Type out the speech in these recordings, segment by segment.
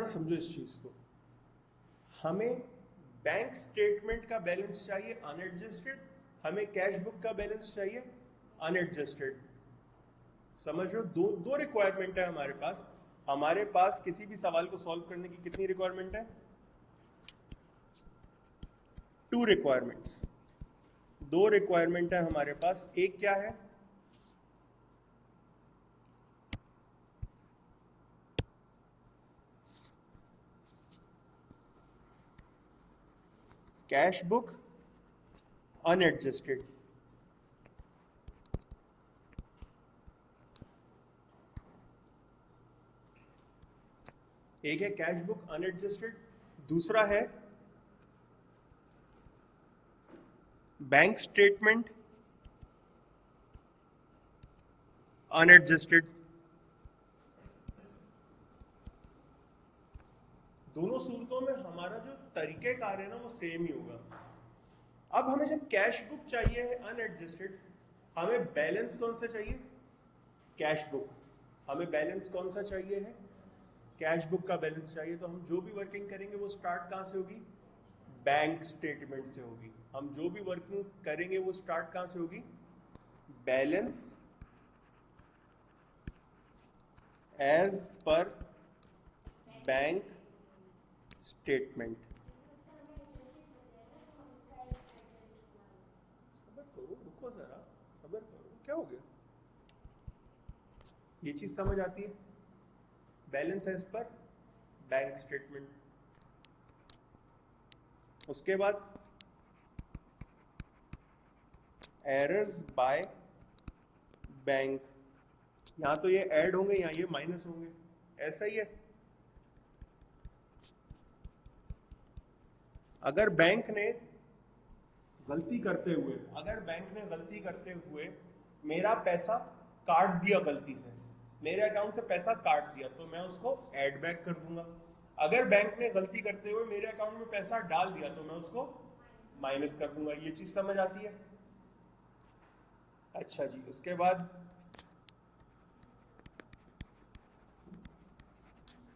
ध्यान समझो इस चीज को। हमें बैंक स्टेटमेंट का बैलेंस चाहिए अनएडजस्टेड, हमें कैश बुक का बैलेंस चाहिए अनएडजस्टेड। समझ रहे हो? दो दो रिक्वायरमेंट है हमारे पास। हमारे पास किसी भी सवाल को सॉल्व करने की कितनी रिक्वायरमेंट है? 2 रिक्वायरमेंट्स। 2 रिक्वायरमेंट है हमारे पास। एक क्या है? Cash book unadjusted. एक है कैश बुक अनएडजस्टेड, दूसरा है बैंक स्टेटमेंट अनएडजस्टेड। दोनों सूरतों में हमारा जो तरीकेकार है ना वो सेम ही होगा। अब हमें जब कैश बुक चाहिए है अनएडजस्टेड, हमें बैलेंस कौन सा चाहिए? Cash book. हमें बैलेंस कौन सा चाहिए है? कैश बुक का बैलेंस चाहिए। तो हम जो भी वर्किंग करेंगे वो स्टार्ट कहाँ से होगी? बैंक स्टेटमेंट से होगी। हम जो भी वर्किंग करेंगे वो स्टार्ट कहाँ से होगी? Balance as per bank statement. सबर करो, रुको जरा, सबर करो। क्या हो गया? ये चीज समझ आती है? Balance as per bank statement. उसके बाद एरर्स बाय बैंक। यहां तो ये ऐड होंगे, यहां ये माइनस होंगे, ऐसा ही है। अगर बैंक ने गलती करते हुए मेरा पैसा काट दिया, गलती से मेरे अकाउंट से पैसा काट दिया, तो मैं उसको ऐड बैक कर दूंगा। अगर बैंक ने गलती करते हुए मेरे अकाउंट में पैसा डाल दिया तो मैं उसको माइनस कर दूंगा। ये चीज समझ आती है? अच्छा जी, उसके बाद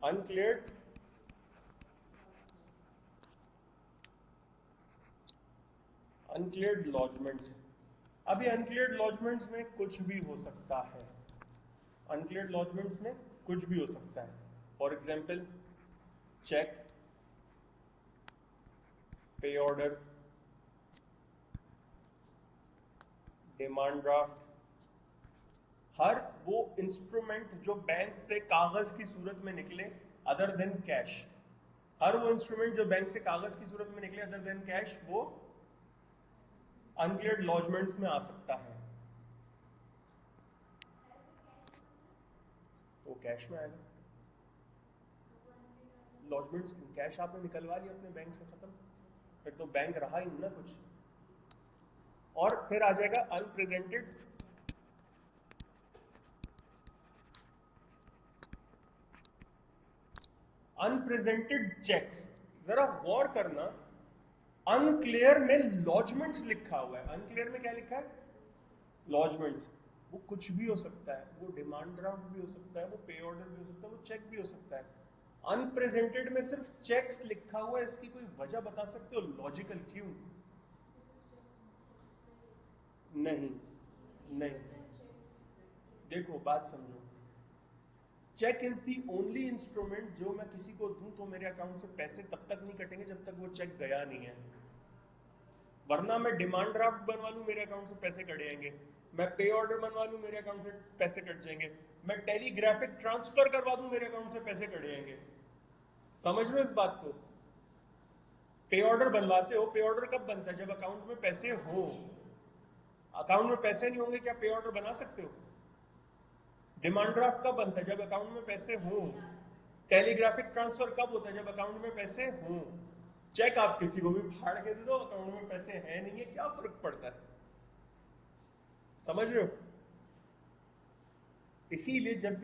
अनक्लियर्ड अनक्लियर्ड लॉजमेंट्स। अभी अनक्लियर्ड लॉजमेंट्स में कुछ भी हो सकता है। अनक्लियर्ड लॉजमेंट्स में कुछ भी हो सकता है। फॉर एग्जाम्पल चेक, पे ऑर्डर, डिमांड ड्राफ्ट, हर वो इंस्ट्रूमेंट जो बैंक से कागज की सूरत में निकले अदर देन कैश, हर वो इंस्ट्रूमेंट जो बैंक से कागज की सूरत में निकले अदर देन कैश, वो अनक्लियर्ड लॉजमेंट्स में आ सकता है। तो कैश में आएगा। लॉजमेंट्स, कैश आपने निकलवा लिया अपने बैंक से, खत्म, फिर तो बैंक रहा ही नहीं ना कुछ। और फिर आ जाएगा अनप्रेजेंटेड चेक्स। जरा गौर करना, अनक्लियर में लॉजमेंट्स लिखा हुआ है। अनक्लियर में क्या लिखा है? लॉजमेंट्स। वो कुछ भी हो सकता है, वो डिमांड ड्राफ्ट भी हो सकता है, वो पे ऑर्डर भी हो सकता है, वो चेक भी हो सकता है। अनप्रेजेंटेड में सिर्फ चेक्स लिखा हुआ है, इसकी कोई वजह बता सकते हो? लॉजिकल क्यों? नहीं, नहीं, देखो बात समझो। Cheque is the only instrument जो मैं किसी को दूं तो मेरे अकाउंट से पैसे तब तक नहीं कटेंगे जब तक वो चेक गया नहीं है। वरना मैं डिमांड ड्राफ्ट बनवा लूं मेरे अकाउंट से पैसे कट जाएंगे, मैं पे ऑर्डर बनवा लूं मेरे अकाउंट से पैसे कट जाएंगे, मैं टेलीग्राफिक ट्रांसफर करवा दूं मेरे अकाउंट से पैसे कट जाएंगे। समझ लो इस बात को। पे ऑर्डर बनवाते हो, पे ऑर्डर कब बनता है? जब अकाउंट में पैसे हो। अकाउंट में पैसे नहीं होंगे, क्या पे ऑर्डर बना सकते हो? डिमांड ड्राफ्ट कब बनता है? जब अकाउंट में पैसे हो। टेलीग्राफिक ट्रांसफर कब होता है? जब अकाउंट में पैसे हो। चेक आप किसी को भी फाड़ के दे दो, अकाउंट में पैसे हैं नहीं है, क्या फर्क पड़ता है? समझ रहे हो? इसीलिए जब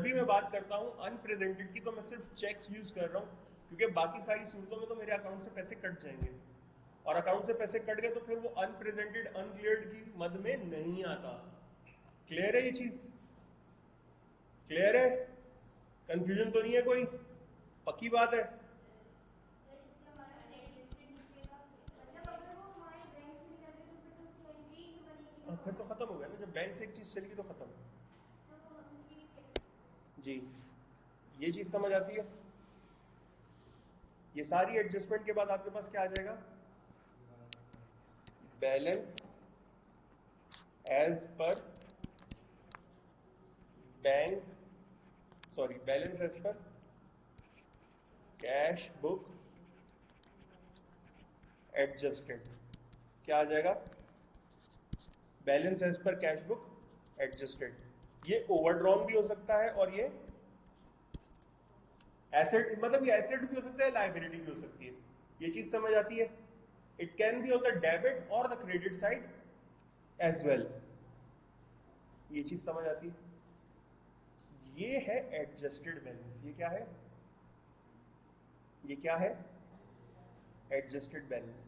भी मैं बात करता हूं अनप्रेजेंटेड की, तो मैं सिर्फ चेक्स यूज कर रहा हूं, क्योंकि बाकी सारी सूरतों में तो मेरे अकाउंट से पैसे कट जाएंगे, और अकाउंट से पैसे कट गए तो फिर वो अनप्रेजेंटेड अनक्लियर्ड की मद में नहीं आता। क्लियर है ये चीज? क्लियर है? कंफ्यूजन तो नहीं है कोई? पक्की बात है? फिर तो खत्म हो गया ना, जब बैंक से एक चीज चली गई तो खत्म। जी, ये चीज समझ आती है? ये सारी एडजस्टमेंट के बाद आपके पास क्या आ जाएगा? Balance as per bank, sorry balance as per cash book adjusted. क्या आ जाएगा? Balance as per cash book adjusted. ये ओवरड्रॉन भी हो सकता है और ये एसेट, मतलब ये एसेट भी हो सकता है, लाइबिलिटी भी हो सकती है। ये चीज समझ आती है? It can be on the debit और the credit side as well. ये चीज समझ आती है? ये है एडजस्टेड बैलेंस। ये क्या है? ये क्या है? Adjusted balance.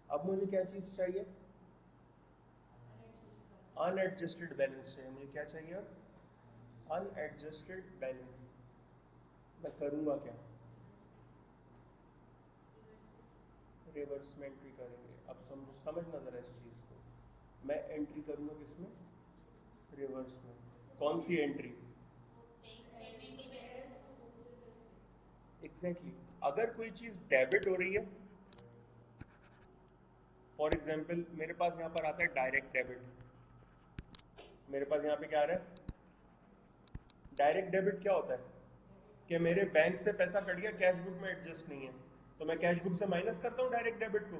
अब मुझे क्या चीज चाहिए? अनएडजस्टेड बैलेंस चाहिए। मुझे क्या चाहिए अब? Unadjusted balance. मैं करूंगा क्या? रिवर्स में एंट्री करेंगे। अब समझना जरा इस चीज को। मैं एंट्री करूंगा किसमें? रिवर्स में। कौन सी एंट्री? एग्जैक्टली अगर कोई चीज डेबिट हो रही है, फॉर एग्जाम्पल मेरे पास यहाँ पर आता है डायरेक्ट डेबिट। मेरे पास यहाँ पे क्या आ रहा है? डायरेक्ट डेबिट क्या होता है? कि मेरे बैंक से पैसा कट गया, कैश बुक में एडजस्ट नहीं है, तो मैं कैश बुक से माइनस करता हूँ डायरेक्ट डेबिट को।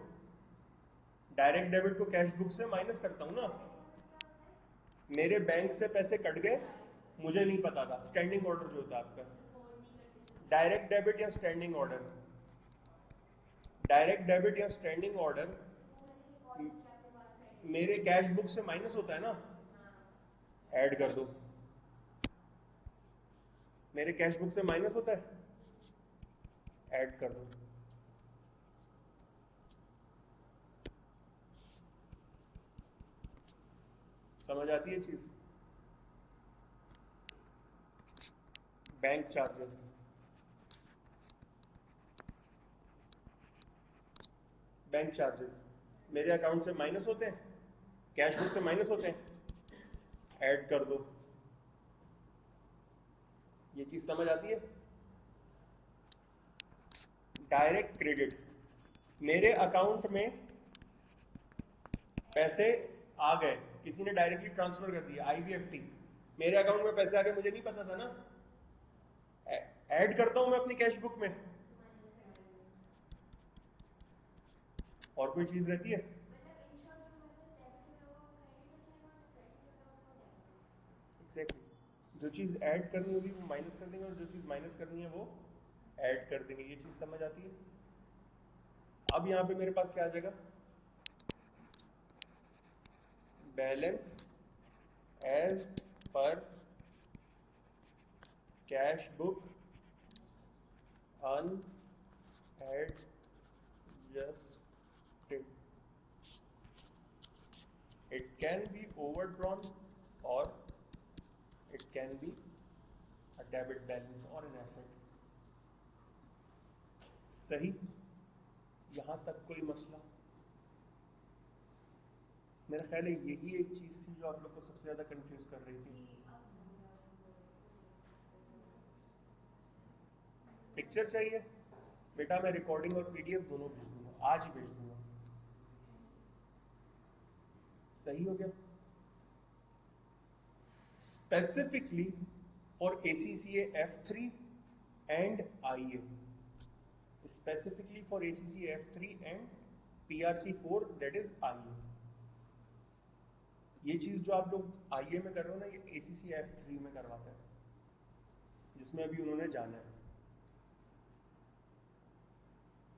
डायरेक्ट डेबिट को कैश बुक से माइनस करता हूँ ना। मेरे बैंक से पैसे कट गए, मुझे नहीं पता था। स्टैंडिंग ऑर्डर जो होता है आपका, डायरेक्ट डेबिट या स्टैंडिंग ऑर्डर, डायरेक्ट डेबिट या स्टैंडिंग ऑर्डर मेरे कैश बुक से माइनस होता है ना। ऐड कर दो। मेरे कैश बुक से माइनस होता है, ऐड कर दो। समझ आती है चीज? बैंक चार्जेस, बैंक चार्जेस मेरे अकाउंट से माइनस होते हैं, कैश बुक से माइनस होते हैं, ऐड कर दो। ये चीज समझ आती है? डायरेक्ट क्रेडिट, मेरे अकाउंट में पैसे आ गए, किसी ने डायरेक्टली ट्रांसफर कर दिया, आईबीएफटी, मेरे अकाउंट में पैसे आ गए, मुझे नहीं पता था ना। ऐड करता हूं मैं अपनी कैश बुक में। और कोई चीज रहती है? एग्जैक्टली जो चीज ऐड करनी होगी वो माइनस कर देंगे, और जो चीज माइनस करनी है वो ऐड कर देंगे। ये चीज समझ आती है? अब यहां पे मेरे पास क्या आ जाएगा? Balance as per cash book unadjusted. It can be overdrawn और it can be a debit balance और एन एसेट। सही? यहां तक कोई मसला? मेरा ख्याल है यही एक चीज थी जो आप लोग को सबसे ज्यादा कंफ्यूज कर रही थी। पिक्चर चाहिए बेटा? मैं रिकॉर्डिंग और पीडीएफ दोनों भेज दूंगा, आज ही भेज दूंगा। सही हो गया? Specifically for ACCA F3 and IA, specifically for ACCA F3 and PRC4 that is IA। ये चीज जो आप लोग IA में कर रहे हो ना, ये ACCA F3 में करवाता है, जिसमें अभी उन्होंने जाना है।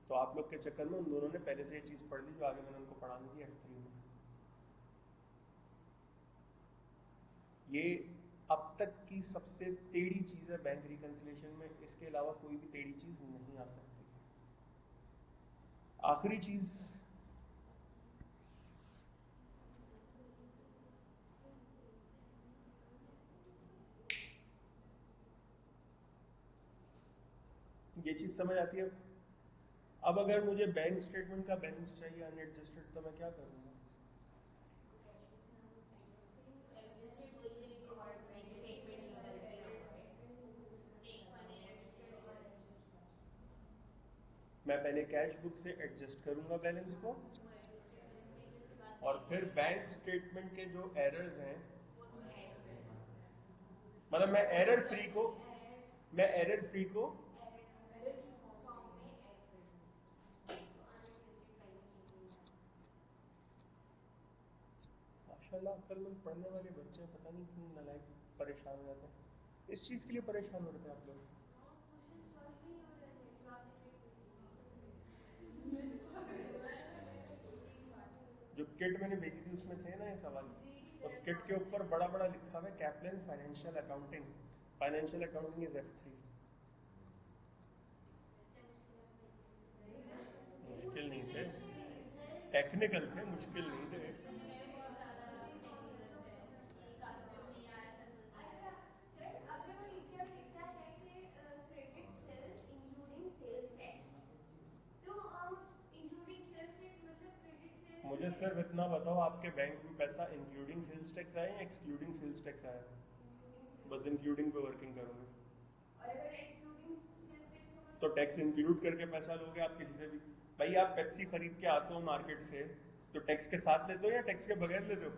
तो आप लोग के चक्कर में उन दोनों ने पहले से ये चीज पढ़ ली जो आगे मैंने उनको पढ़ानी थी F3 में। ये अब तक की सबसे टेढ़ी चीज है बैंक रिकंसिलिएशन में, इसके अलावा कोई भी टेढ़ी चीज नहीं आ सकती। आखिरी चीज, ये चीज समझ आती है? अब अगर मुझे बैंक स्टेटमेंट का बैलेंस चाहिए अनएडजस्टेड, तो मैं क्या करूँगा? मैं पहले कैश बुक से एडजस्ट करूंगा बैलेंस को, और फिर बैंक स्टेटमेंट के जो एरर्स हैं, मतलब मैं एरर फ्री को माशाल्लाह अक्लमंद पढ़ने वाले बच्चे पता नहीं क्यों नालायक परेशान हो जाते हैं। इस चीज़ के लिए परेशान हो रहे थे आप लोग? जो किट मैंने भेजी थी उसमें थे ना ये सवाल। उस किट के ऊपर बड़ा बड़ा लिखा हुआ है Kaplan financial accounting. Financial accounting is F3। मुश्किल नहीं थे, टेक्निकल थे, मुश्किल नहीं थे। मुझे सिर्फ इतना बताओ, आपके बैंक में पैसा इंक्लूडिंग सेल्स टैक्स आया या एक्सक्लूडिंग सेल्स टैक्स आया? बस इंक्लूडिंग पे वर्किंग करोगे। तो टैक्स इंक्लूड करके पैसा लोगे आप किसी से भी? भाई आप पेप्सी खरीद के आते हो मार्केट से, तो टैक्स के साथ लेते हो या टैक्स के बगैर लेते हो?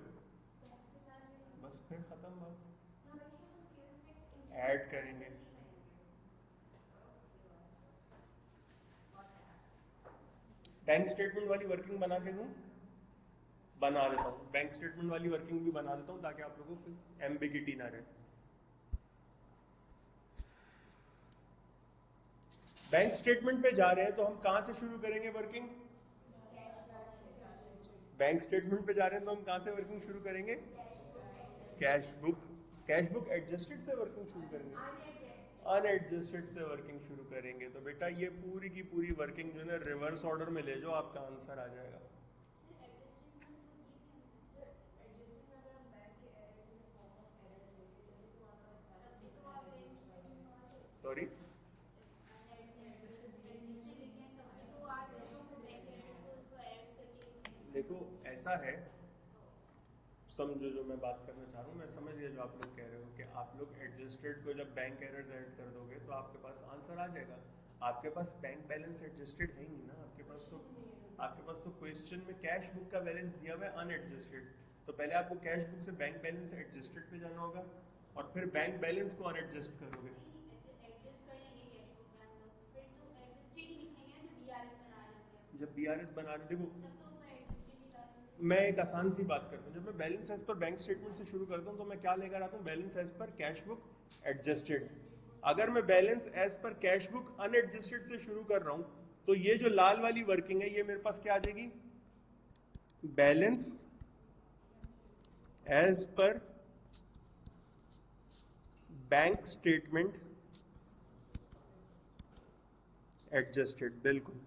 बस फिर खत्म बात, ऐड करेंगे। बैंक स्टेटमेंट वाली वर्किंग बना के दूं? बना देता हूँ, बैंक स्टेटमेंट वाली वर्किंग भी बना देता हूँ ताकि आप लोगों को एम्बिगिटी ना रहे। बैंक स्टेटमेंट पे जा रहे हैं तो हम कहां से शुरू करेंगे वर्किंग? बैंक स्टेटमेंट पे जा रहे हैं तो हम कहां से वर्किंग शुरू करेंगे? Cash book. Cash book adjusted से वर्किंग शुरू करेंगे, अनएडजस्टेड से वर्किंग शुरू करेंगे। तो बेटा ये पूरी की पूरी वर्किंग जो है ना रिवर्स ऑर्डर में ले जाओ, आपका आंसर आ जाएगा। सॉरी, देखो ऐसा है, समझो जो मैं बात करना चाह रहा हूँ, मैं समझ गया जो आप लोग कह रहे हो कि आप लोग एडजस्टेड को जब बैंक एरर्स ऐड कर दोगे तो आपके पास आंसर आ जाएगा। आपके पास बैंक बैलेंस एडजस्टेड है ही नहीं ना, आपके पास तो क्वेश्चन में कैश बुक का बैलेंस दिया हुआ है अनएडजस्टेड। तो पहले आपको कैश बुक से बैंक बैलेंस एडजस्टेड पे जाना होगा और फिर बैंक बैलेंस को अनएडजस्ट करोगे। जब BRS बना रहे, देखो मैं एक आसान सी बात करता हूँ, जब मैं balance as per bank statement से शुरू करता हूँ तो मैं क्या लेकर आता हूँ? Balance as per cash book adjusted. अगर मैं balance as per cash book unadjusted से शुरू कर रहा हूँ तो ये जो लाल वाली वर्किंग है ये मेरे पास क्या आ जाएगी? Balance as per bank statement adjusted. बिल्कुल,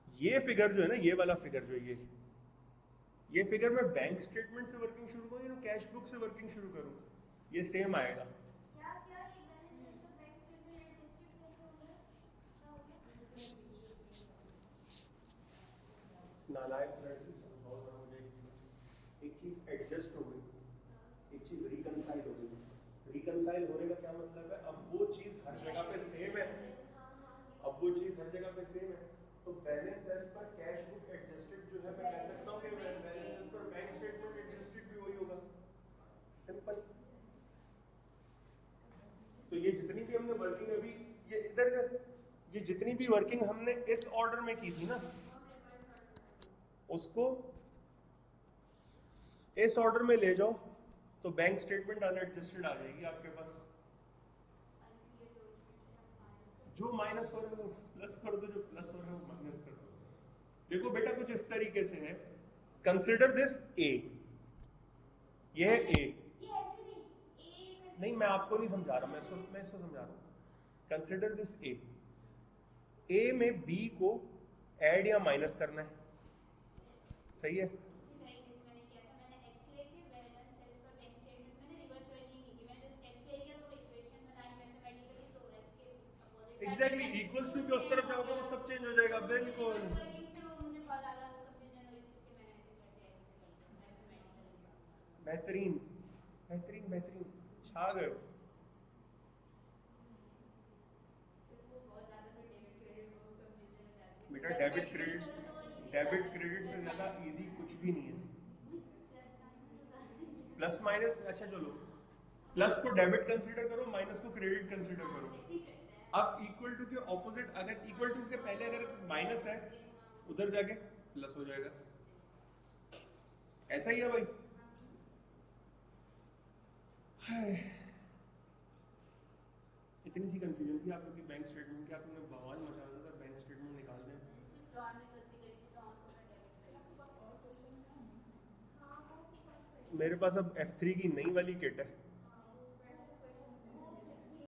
ये फिगर जो है ना, ये वाला फिगर जो है, ये फिगर मैं बैंक स्टेटमेंट से वर्किंग शुरू करूँ या कैश बुक से वर्किंग शुरू करूँ, ये सेम आएगा। नालायक लड़की बहुत बड़ा मुझे एक चीज एडजस्ट हो गई, एक चीज रिकंसाइल हो गई। रिकंसाइल होने का क्या मतलब है? अब वो चीज हर जगह पे सेम है, अब वो चीज हर जगह पे सेम है। तो balance as per cash book adjusted जो है मैं कह सकता हूँ कि balance as per bank statement adjusted भी वही होगा। सिंपल। तो ये जितनी भी हमने वर्किंग अभी ये इधर ये जितनी भी वर्किंग हमने इस ऑर्डर में की थी ना, उसको इस ऑर्डर में ले जाओ तो बैंक स्टेटमेंट अनएडजस्टेड आ जाएगी आपके पास। जो माइनस हो रहा है वो प्लस कर दो, जो प्लस हो रहा है वो माइनस कर दो। देखो बेटा कुछ इस तरीके से है, कंसिडर दिस ए, ये है ए। नहीं मैं आपको नहीं समझा रहा, मैं इसको समझा रहा हूं। कंसिडर दिस ए में बी को ऐड या माइनस करना है, सही है? एग्जैक्टली इक्वल्स टू के उस तरफ जाओगे तो सब चेंज हो जाएगा बिल्कुल। बेहतरीन बेहतरीन बेहतरीन, छा गए हो। बेटा डेबिट क्रेडिट से ज्यादा इजी कुछ भी नहीं है। प्लस माइनस, अच्छा चलो, प्लस को डेबिट कंसीडर करो, माइनस को क्रेडिट कंसीडर करो। अब इक्वल टू के ऑपोजिट, अगर इक्वल टू के पहले अगर माइनस है, उधर जाके प्लस हो जाएगा। ऐसा ही है भाई। इतनी सी कंफ्यूजन थी आप लोग की बैंक स्टेटमेंट की, आप लोगों ने बवाल मचा दिया सर, बैंक स्टेटमेंट निकाल दें। मेरे पास अब F3 की नई वाली किट है।